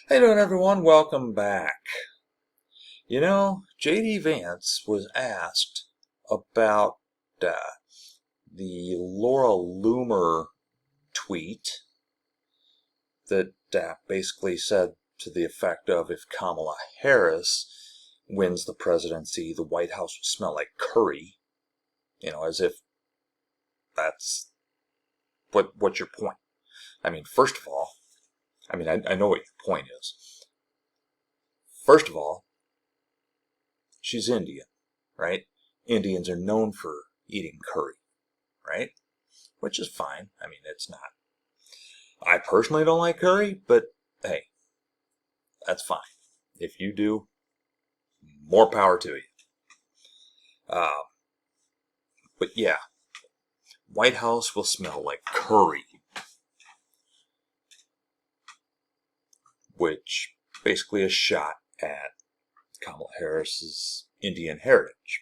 How you doing, everyone? Welcome back. You know, J.D. Vance was asked about uh, the Laura Loomer tweet that basically said to the effect of, if Kamala Harris wins the presidency, the White House will smell like curry. You know, as if that's what's your point. I mean, first of all, I know what your point is. First of all, she's Indian, right? Indians are known for eating curry, right? Which is fine. I mean, it's not. I personally don't like curry, but hey, that's fine. If you do, more power to you. But yeah, White House will smell like curry, which basically is a shot at Kamala Harris's Indian heritage.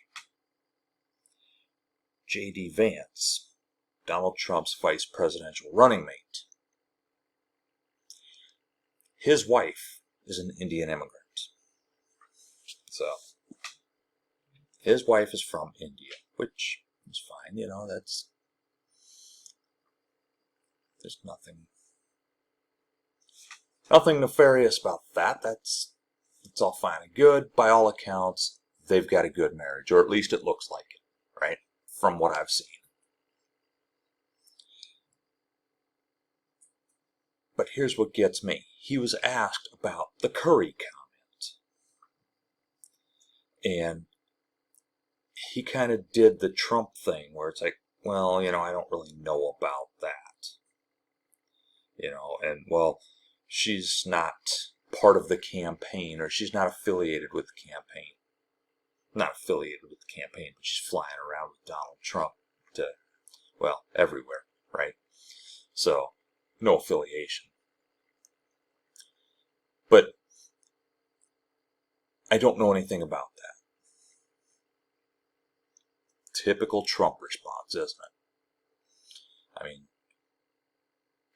J.D. Vance, Donald Trump's vice presidential running mate. His wife is an Indian immigrant. So, his wife is from India, which is fine, you know, there's nothing nefarious about that. It's all fine and good. By all accounts, they've got a good marriage, or at least it looks like it, right? From what I've seen. But here's what gets me. He was asked about the curry comment. And he kind of did the Trump thing where it's like, well, you know, I don't really know about that. You know, and well, she's not part of the campaign, or she's not affiliated with the campaign. Not affiliated with the campaign, but she's flying around with Donald Trump to, well, everywhere, right? So, no affiliation. But I don't know anything about that. Typical Trump response, isn't it? I mean,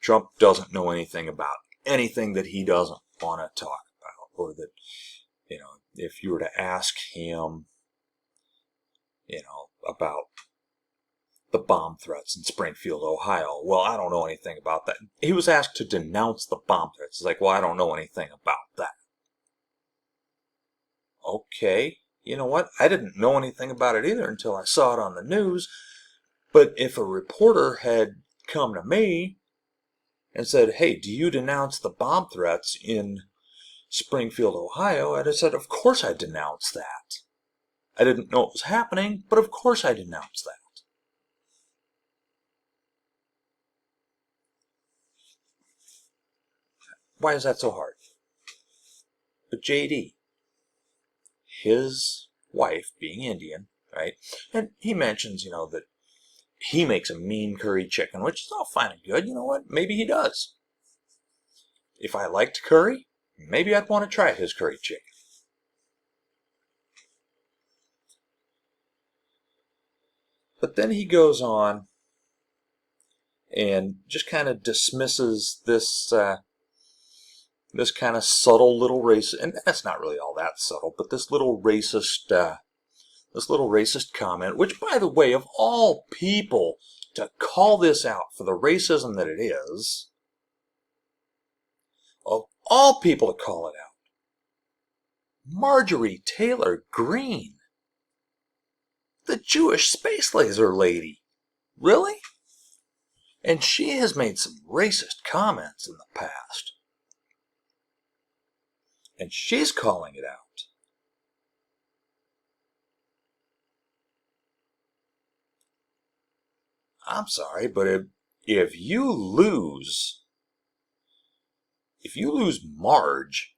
Trump doesn't know anything about anything that he doesn't want to talk about, or that, you know, if you were to ask him, you know, about the bomb threats in Springfield, Ohio, well, I don't know anything about that. He was asked to denounce the bomb threats. He's like, well, I don't know anything about that. Okay, you know what? I didn't know anything about it either until I saw it on the news. But if a reporter had come to me and said, hey, do you denounce the bomb threats in Springfield, Ohio? I'd have said, of course I denounce that. I didn't know it was happening, but of course I denounce that. Why is that so hard? But JD, his wife being Indian, right? And he mentions, you know, that he makes a mean curry chicken, which is all fine and good. You know what? Maybe he does. If I liked curry, maybe I'd want to try his curry chicken. But then he goes on and just kind of dismisses this kind of subtle little racist, and that's not really all that subtle, but this little racist comment, which, by the way, of all people to call this out for the racism that it is, of all people to call it out, Marjorie Taylor Greene, the Jewish space laser lady. Really? And she has made some racist comments in the past. And she's calling it out. I'm sorry, but if you lose Marge,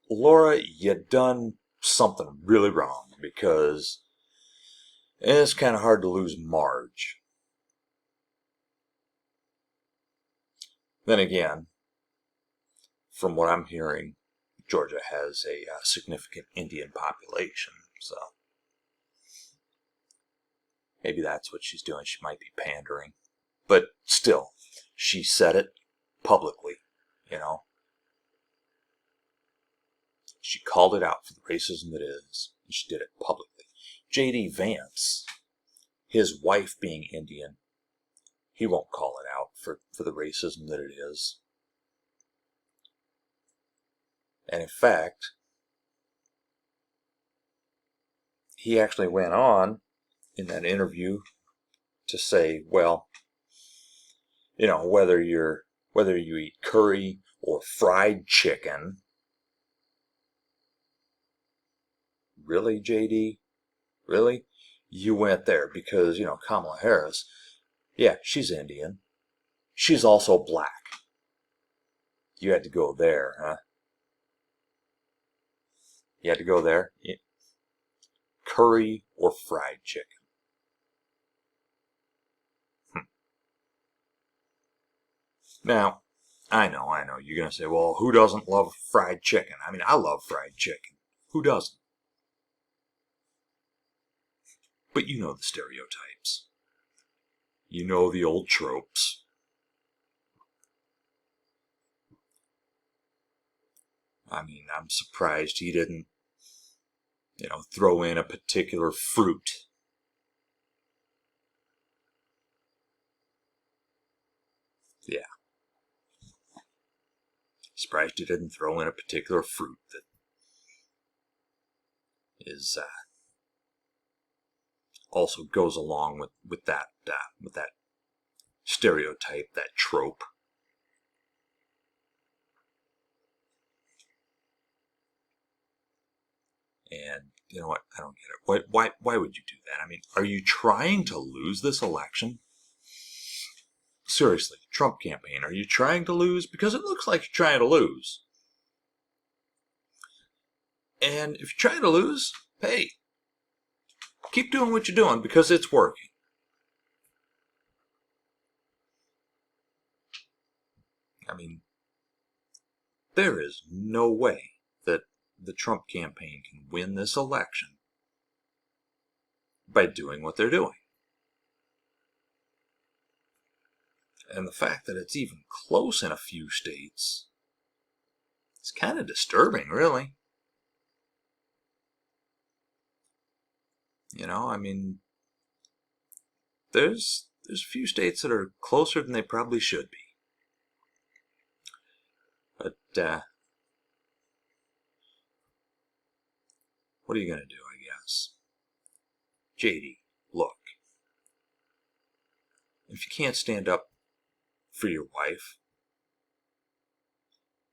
Laura, you done something really wrong, because it's kind of hard to lose Marge. Then again, from what I'm hearing, Georgia has a significant Indian population, so maybe that's what she's doing. She might be pandering. But still, she said it publicly, you know. She called it out for the racism that is, and she did it publicly. J.D. Vance, his wife being Indian, he won't call it out for the racism that it is. And in fact, he actually went on in that interview to say, well, you know, whether you eat curry or fried chicken, really, JD? Really? You went there because, you know, Kamala Harris, yeah, she's Indian. She's also black. You had to go there, huh? You had to go there? Curry or fried chicken? Now, I know, you're going to say, well, who doesn't love fried chicken? I mean, I love fried chicken. Who doesn't? But you know the stereotypes. You know the old tropes. I mean, I'm surprised he didn't, you know, throw in a particular fruit. Yeah. Surprised he didn't throw in a particular fruit that is also goes along with that stereotype, that trope. And you know what? I don't get it. Why would you do that? I mean, are you trying to lose this election? Seriously, Trump campaign, are you trying to lose? Because it looks like you're trying to lose. And if you're trying to lose, hey, keep doing what you're doing because it's working. I mean, there is no way that the Trump campaign can win this election by doing what they're doing. And the fact that it's even close in a few states, it's kind of disturbing, really. You know, I mean, there's a few states that are closer than they probably should be. But, what are you going to do, I guess? JD, look. If you can't stand up for your wife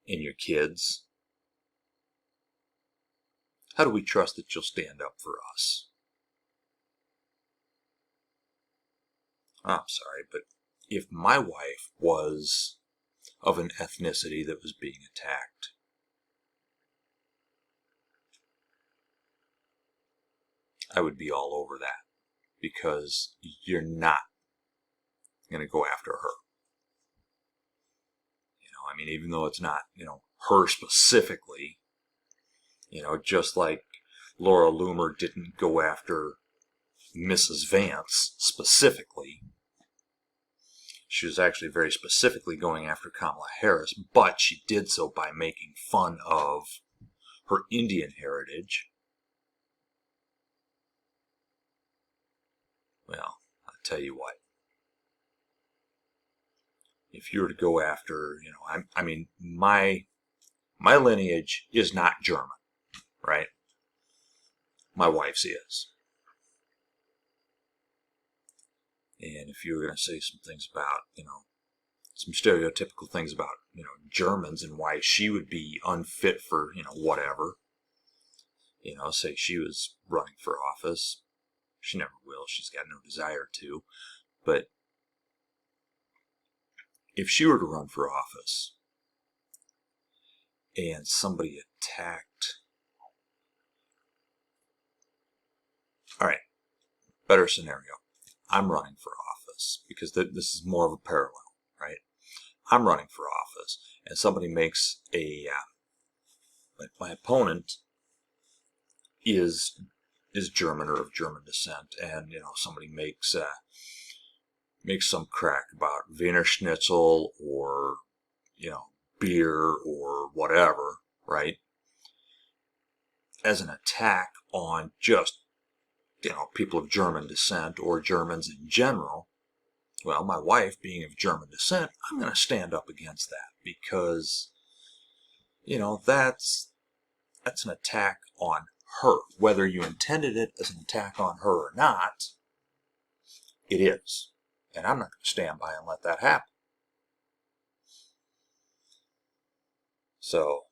and your kids, how do we trust that you'll stand up for us? I'm sorry, but if my wife was of an ethnicity that was being attacked, I would be all over that because you're not going to go after her. You know, I mean, even though it's not, you know, her specifically, you know, just like Laura Loomer didn't go after Mrs. Vance specifically. She was actually very specifically going after Kamala Harris, but she did so by making fun of her Indian heritage. Well, I'll tell you what. If you were to go after, you know, I mean, my lineage is not German, right? My wife's is. And if you were going to say some things about, you know, some stereotypical things about, you know, Germans and why she would be unfit for, you know, whatever, you know, say she was running for office. She never will. She's got no desire to. But if she were to run for office and somebody attacked, all right, better scenario. I'm running for office because this is more of a parallel, right? I'm running for office and somebody makes my opponent is German or of German descent, and you know somebody makes make some crack about Wiener Schnitzel or, beer or whatever, right? As an attack on just, people of German descent or Germans in general. Well, my wife being of German descent, I'm going to stand up against that because, that's an attack on her. Whether you intended it as an attack on her or not, it is. And I'm not going to stand by and let that happen. So,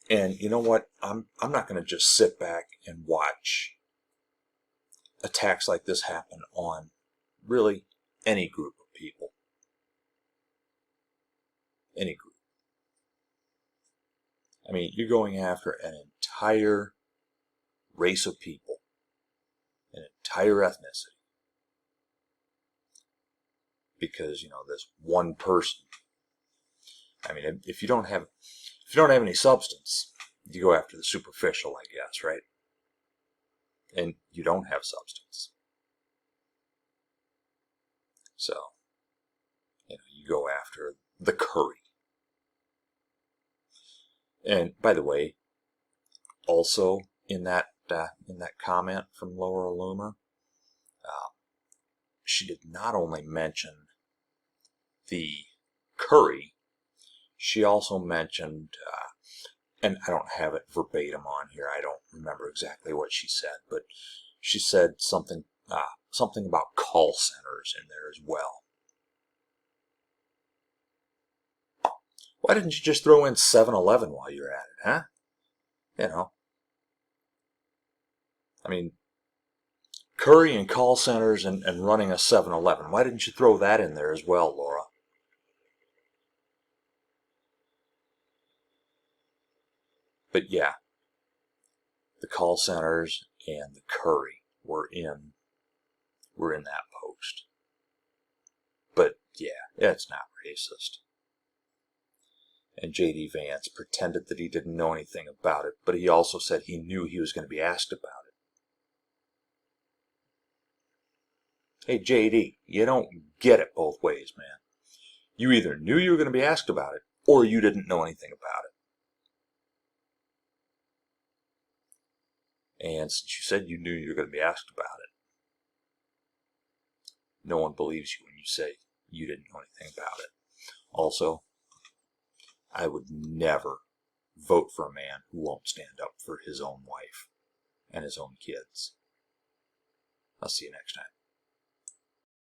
and you know what? I'm not going to just sit back and watch attacks like this happen on really any group of people. Any group. I mean, you're going after an entire race of people, an entire ethnicity, because this one person. I mean, if you don't have any substance, you go after the superficial, I guess, right? And you don't have substance, so you go after the curry. And by the way, also in that comment from Laura Loomer, she did not only mention the curry, she also mentioned, and I don't have it verbatim on here, I don't remember exactly what she said, but she said something about call centers in there as well. Why didn't you just throw in 7-Eleven while you're at it, huh? I mean, curry and call centers and running a 7-Eleven. Why didn't you throw that in there as well, Laura? But yeah, the call centers and the curry were in that post. But yeah, it's not racist. And J.D. Vance pretended that he didn't know anything about it, but he also said he knew he was going to be asked about it. Hey, J.D., you don't get it both ways, man. You either knew you were going to be asked about it, or you didn't know anything about it. And since you said you knew you were going to be asked about it, no one believes you when you say you didn't know anything about it. Also, I would never vote for a man who won't stand up for his own wife and his own kids. I'll see you next time.